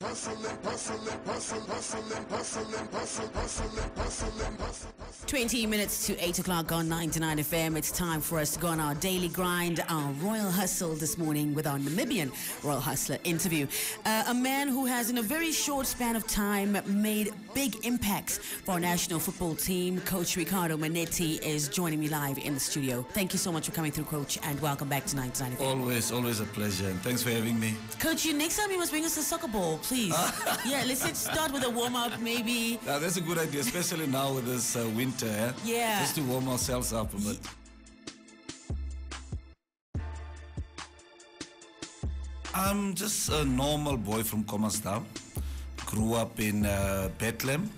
20 minutes to 8 o'clock on 99 FM. It's time for us to go on our daily grind, our Royal Hustle this morning with our Namibian Royal Hustler interview. A man who has, in a very short span of time, made big impacts for our national football team. Coach Ricardo Mannetti is joining me live in the studio. Thank you so much for coming through, Coach, and welcome back to 99 FM. Always a pleasure, and thanks for having me. Coach, next time you must bring us a soccer ball, please. Yeah, let's start with a warm-up, maybe. Yeah, that's a good idea, especially now with this winter. Yeah. Just to warm ourselves up a bit. I'm just a normal boy from Kommersdal. Grew up in Bethlehem.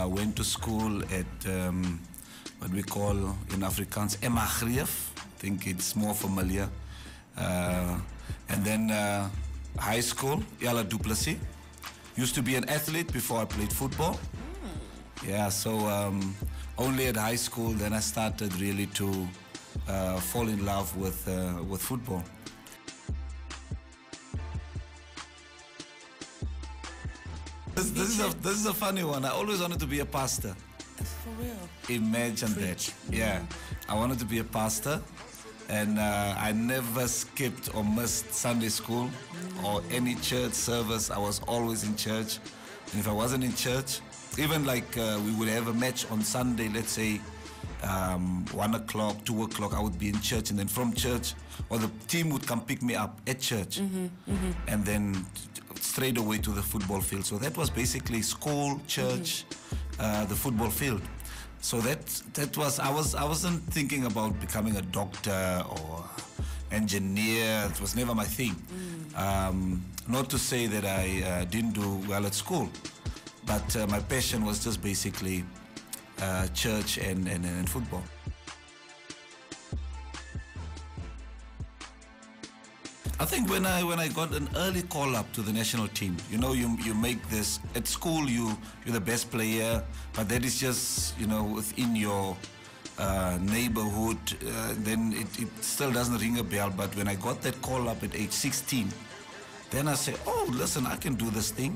Went to school at what we call in Afrikaans Emagrief. I think it's more familiar. And then high school, Yala Duplessis. Used to be an athlete before I played football. Yeah, so only at high school then I started really to fall in love with football. This is a funny one. I always wanted to be a pastor. For real? Imagine that. Yeah, I wanted to be a pastor, and I never skipped or missed Sunday school or any church service. I was always in church, and if I wasn't in church, even like we would have a match on Sunday, let's say 1 o'clock, 2 o'clock, I would be in church, and then from church, or the team would come pick me up at church, and then straight away to the football field. So that was basically school, church, the football field. So that was, I wasn't thinking about becoming a doctor or engineer. It was never my thing. Not to say that I didn't do well at school, but my passion was just basically church and football. I think when I got an early call up to the national team, you know, you make this at school. You're the best player, but that is just, you know, within your neighborhood. Then it still doesn't ring a bell. But when I got that call up at age 16, then I said, oh, listen, I can do this thing.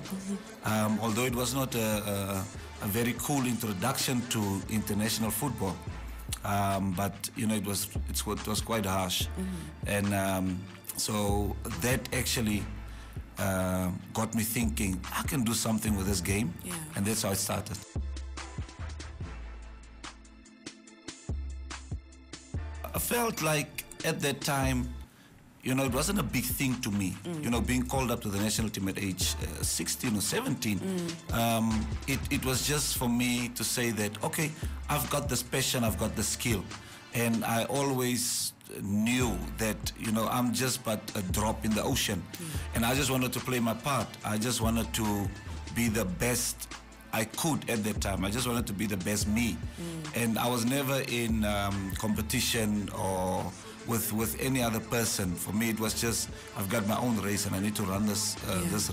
Although it was not a very cool introduction to international football, but you know, it was quite harsh, and so that actually got me thinking, I can do something with this game, and that's how it started. I felt like at that time, you know, it wasn't a big thing to me. You know, being called up to the national team at age 16 or 17, it was just for me to say that, okay, I've got this passion, I've got the skill. And I always knew that, you know, I'm just but a drop in the ocean. And I just wanted to play my part. I just wanted to be the best I could at that time. I just wanted to be the best me. And I was never in competition or with any other person. For me, it was just, I've got my own race and I need to run this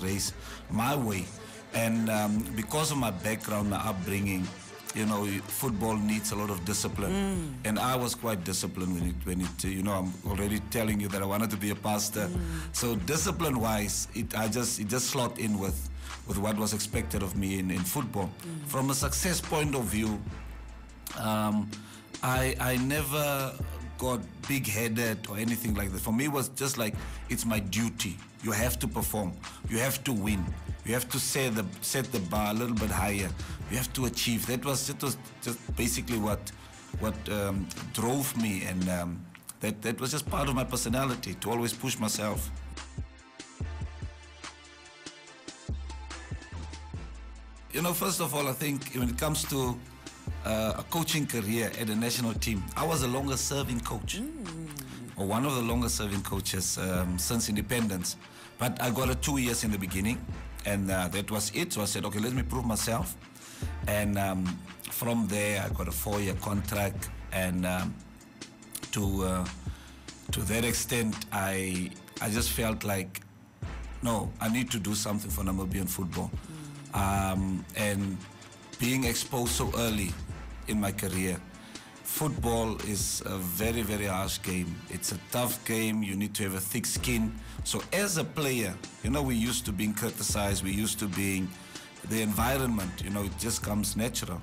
race my way. And because of my background, my upbringing, you know, football needs a lot of discipline, and I was quite disciplined when it you know, I'm already telling you that I wanted to be a pastor. So discipline-wise, it just slot in with what was expected of me in football. From a success point of view, I never got big-headed or anything like that. For me, it was just like, it's my duty. You have to perform. You have to win. You have to set the bar a little bit higher. You have to achieve. That was just basically what drove me, and that was just part of my personality, to always push myself. You know, first of all, I think when it comes to a coaching career at a national team, I was the longest serving coach, or one of the longest serving coaches since independence. But I got 2 years in the beginning, and that was it. So I said, okay, let me prove myself. And from there, I got a 4-year contract, and to that extent, I just felt like, no, I need to do something for Namibian football. And being exposed so early in my career, football is a very, very harsh game. It's a tough game. You need to have a thick skin. So as a player, you know, we used to being criticized. We used to being the environment, you know, it just comes natural.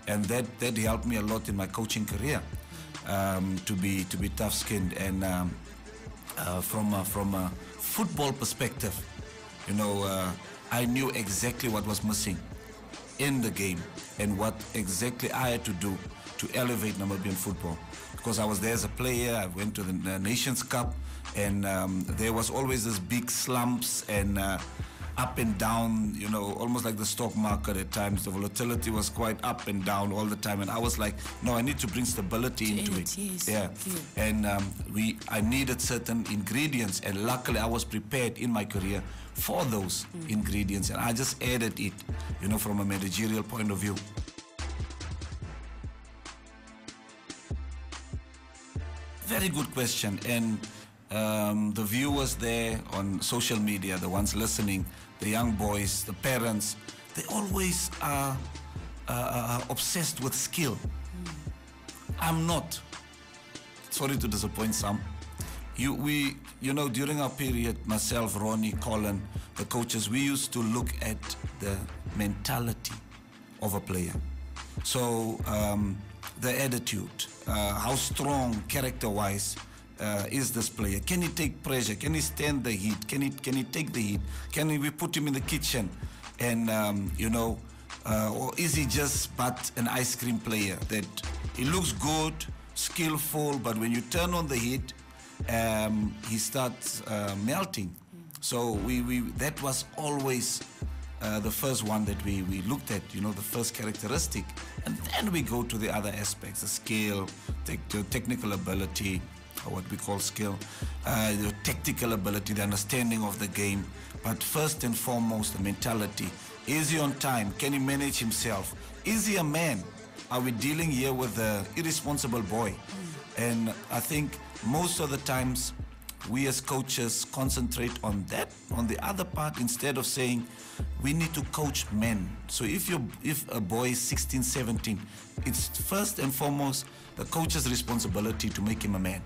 And that helped me a lot in my coaching career, to be tough-skinned. And from a football perspective, you know, I knew exactly what was missing in the game and what exactly I had to do to elevate Namibian football. Because I was there as a player, I went to the Nations Cup, and there was always this big slumps and up and down, you know, almost like the stock market at times. The volatility was quite up and down all the time, and I was like, no, I need to bring stability into it. Yes. Yeah, and I needed certain ingredients, and luckily I was prepared in my career for those ingredients, and I just added it, you know, from a managerial point of view. Very good question, and the viewers there on social media, the ones listening, the young boys, the parents, they always are obsessed with skill. I'm not. Sorry to disappoint some. You know, during our period, myself, Ronnie, Colin, the coaches, we used to look at the mentality of a player. So the attitude, how strong character-wise is this player? Can he take pressure? Can he stand the heat? Can he take the heat? Can we put him in the kitchen? And you know, or is he just but an ice cream player that he looks good, skillful, but when you turn on the heat, he starts melting. So that was always the first one that we looked at, you know, the first characteristic. And then we go to the other aspects, the skill, the technical ability, or what we call skill, the tactical ability, the understanding of the game. But first and foremost, the mentality. Is he on time? Can he manage himself? Is he a man? Are we dealing here with an irresponsible boy? And I think most of the times we as coaches concentrate on that, on the other part, instead of saying we need to coach men. So if a boy is 16, 17, it's first and foremost the coach's responsibility to make him a man.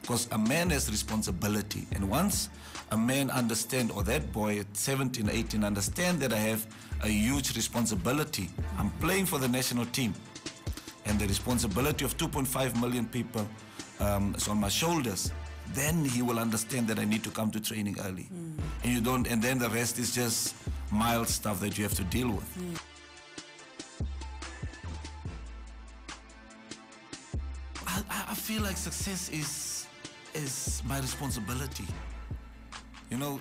Because a man has responsibility, and once a man understands, or that boy at 17, 18 understand that I have a huge responsibility, I'm playing for the national team, and the responsibility of 2.5 million people is on my shoulders, then he will understand that I need to come to training early. And then the rest is just mild stuff that you have to deal with. I feel like success is my responsibility. You know,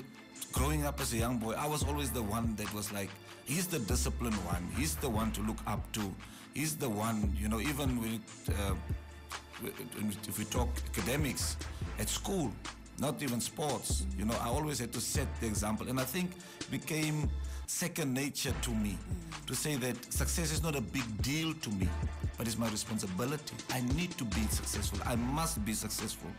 growing up as a young boy, I was always the one that was like, he's the disciplined one, he's the one to look up to, he's the one, you know, even when if we talk academics at school, not even sports, you know, I always had to set the example. And I think it became second nature to me to say that success is not a big deal to me, but it's my responsibility. I need to be successful. I must be successful.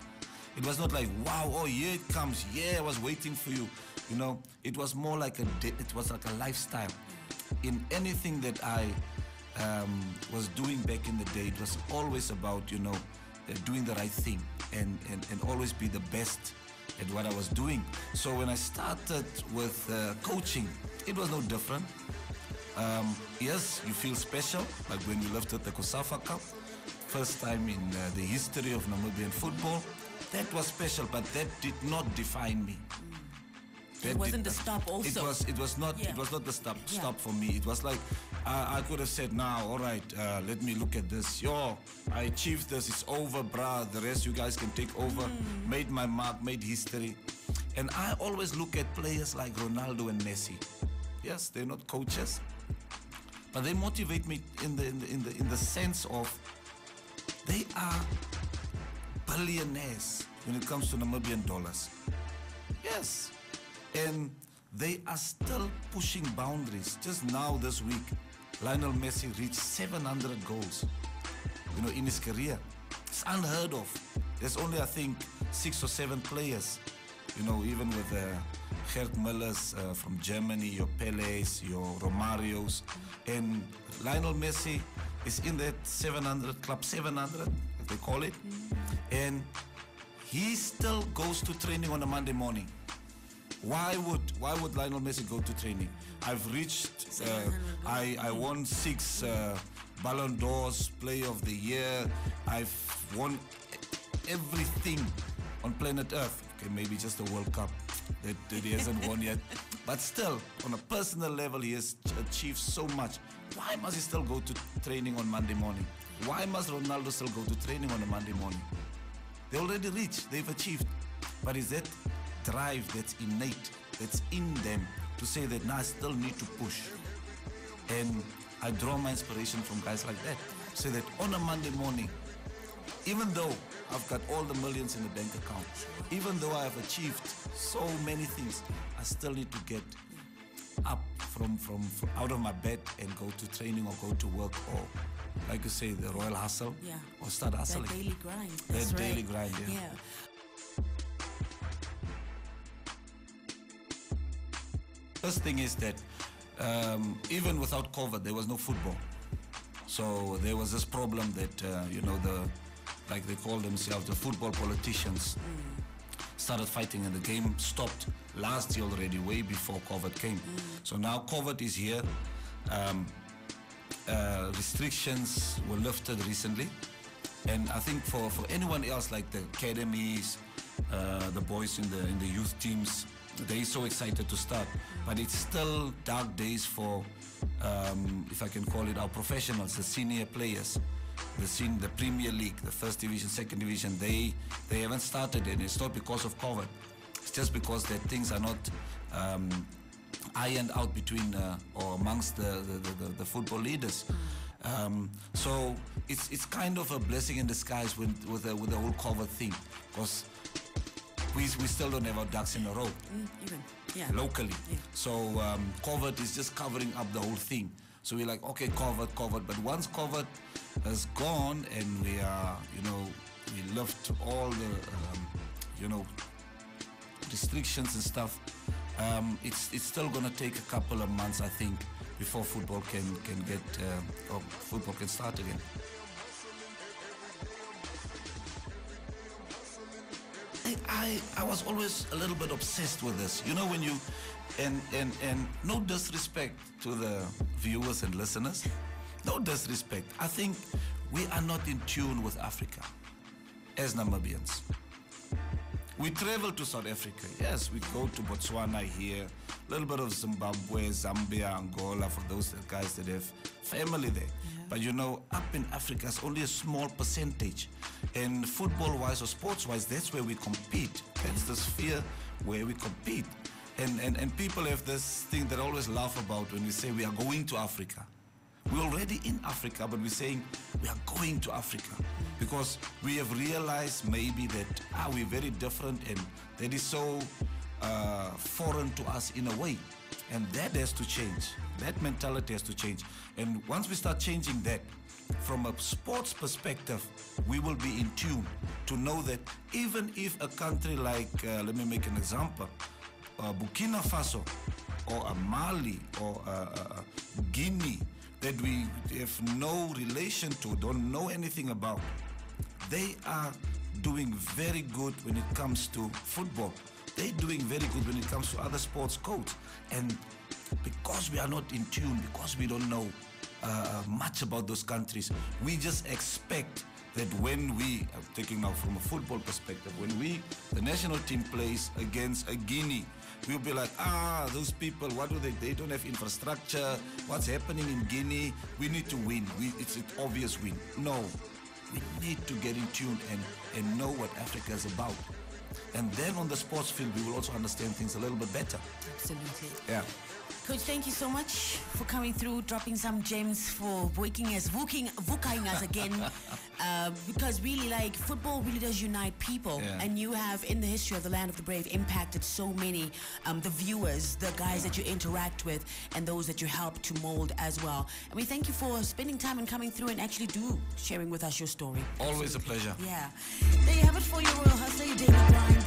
It was not like, wow, oh, here it comes. Yeah, I was waiting for you. You know, it was more like a lifestyle. In anything that I was doing back in the day, it was always about, you know, doing the right thing and always be the best at what I was doing. So when I started with coaching, it was no different. Yes, you feel special, like when you lifted the COSAFA Cup, first time in the history of Namibian football. That was special, but that did not define me. It wasn't the stop also. It was not the stop for me. It was like I could have said, now, all right, let me look at this. Yo, I achieved this, it's over, bruh. The rest you guys can take over. Made my mark, made history. And I always look at players like Ronaldo and Messi. Yes, they're not coaches, but they motivate me in the sense of they are billionaires when it comes to Namibian dollars. Yes. And they are still pushing boundaries. Just now this week, Lionel Messi reached 700 goals, you know, in his career. It's unheard of. There's only, I think, 6 or 7 players, you know, even with Gerd Müllers from Germany, your Pelés, your Romarios. And Lionel Messi is in that 700, Club 700, as they call it. And he still goes to training on a Monday morning. Why would Lionel Messi go to training? I've reached, I won 6 Ballon d'Ors, Player of the Year. I've won everything on planet Earth. Okay, maybe just the World Cup that he hasn't won yet. But still, on a personal level, he has achieved so much. Why must he still go to training on Monday morning? Why must Ronaldo still go to training on a Monday morning? They already reached, they've achieved. But is that drive that's innate, that's in them, to say that, I still need to push. And I draw my inspiration from guys like that. Say that on a Monday morning, even though I've got all the millions in the bank account, even though I have achieved so many things, I still need to get up from out of my bed and go to training or go to work, or like you say, the royal hustle, or start hustling. That daily grind. That daily grind, yeah. First thing is that even without COVID, there was no football. So there was this problem that, like they call themselves, the football politicians started fighting, and the game stopped last year already, way before COVID came. So now COVID is here. Restrictions were lifted recently. And I think for anyone else, like the academies, the boys in the youth teams, they're so excited to start. But it's still dark days for, if I can call it, our professionals, the senior players. The Premier League, the first division, second division, they haven't started, and it's not because of COVID. It's just because that things are not ironed out between or amongst the football leaders. So it's kind of a blessing in disguise with the whole COVID thing, because we still don't have our ducks in a row, locally. So COVID is just covering up the whole thing. So we're like, okay, COVID. But once COVID has gone and we are, we lift all the, restrictions and stuff, it's still going to take a couple of months, I think, before football can get, or football can start again. I was always a little bit obsessed with this. When you, and no disrespect to the viewers and listeners, no disrespect. I think we are not in tune with Africa as Namibians. We travel to South Africa. Yes, we go to Botswana here, a little bit of Zimbabwe, Zambia, Angola, for those guys that have family there. But up in Africa, it's only a small percentage. And football-wise or sports-wise, that's where we compete. That's the sphere where we compete. And people have this thing that I always laugh about when we say we are going to Africa. We're already in Africa, but we're saying we are going to Africa because we have realized maybe that we're very different, and that is so foreign to us in a way. And that has to change. That mentality has to change. And once we start changing that, from a sports perspective, we will be in tune to know that even if a country like, let me make an example, Burkina Faso or a Mali or a Guinea, that we have no relation to, don't know anything about, they are doing very good when it comes to football. They're doing very good when it comes to other sports codes. And because we are not in tune, because we don't know much about those countries, we just expect that when we, I'm taking now from a football perspective, when the national team plays against a Guinea, we'll be like, those people, what do they don't have infrastructure, what's happening in Guinea, we need to win, it's an obvious win. No, we need to get in tune and know what Africa is about. And then on the sports field, we will also understand things a little bit better. Absolutely. Yeah. Coach, thank you so much for coming through, dropping some gems, for vuking us again. Because really, like, football really does unite people. Yeah. And you have, in the history of the Land of the Brave, impacted so many, the viewers, the guys that you interact with, and those that you help to mold as well. And we thank you for spending time and coming through and actually sharing with us your story. Always a pleasure. Yeah. There you have it for your Royal Hustler, your daily grind.